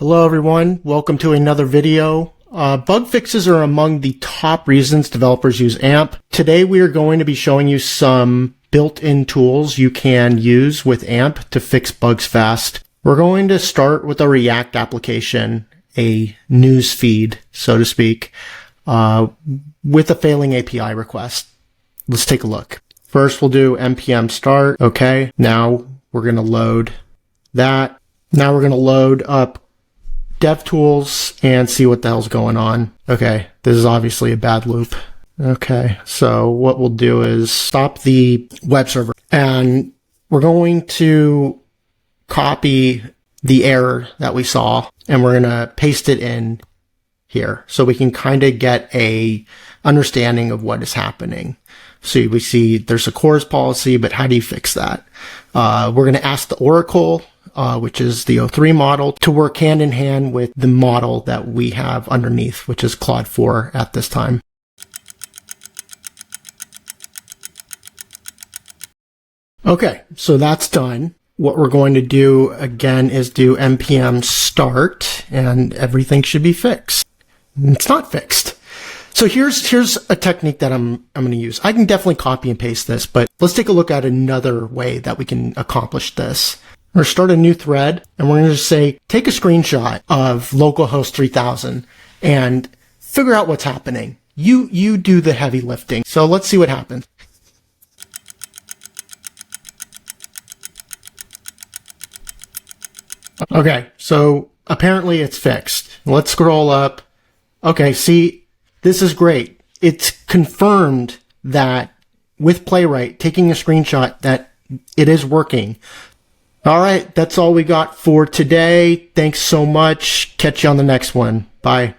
Hello everyone, welcome to another video. Bug fixes are among the top reasons developers use AMP. Today we are going to be showing you some built-in tools you can use with AMP to fix bugs fast. We're going to start with a React application, a news feed, so to speak, with a failing API request. Let's take a look. First we'll do npm start. Okay, now we're going to load that. Now we're going to load up DevTools and see what the hell's going on. Okay, this is obviously a bad loop. Okay, so what we'll do is stop the web server and we're going to copy the error that we saw and we're going to paste it in here so we can kind of get a understanding of what is happening. So we see there's a CORS policy, but how do you fix that? We're going to ask the Oracle, which is the O3 model, to work hand in hand with the model that we have underneath, which is Claude 4 at this time. Okay, so that's done. What we're going to do again is do npm start and everything should be fixed. It's not fixed. So here's a technique that I'm going to use. I can definitely copy and paste this, but let's take a look at another way that we can accomplish this. We're going to start a new thread and we're going to just say, take a screenshot of localhost 3000 and figure out what's happening. You do the heavy lifting. So let's see what happens. Okay, so apparently it's fixed. Let's scroll up. Okay, see, this is great. It's confirmed that with Playwright, taking a screenshot, that it is working. All right, that's all we got for today. Thanks so much. Catch you on the next one. Bye.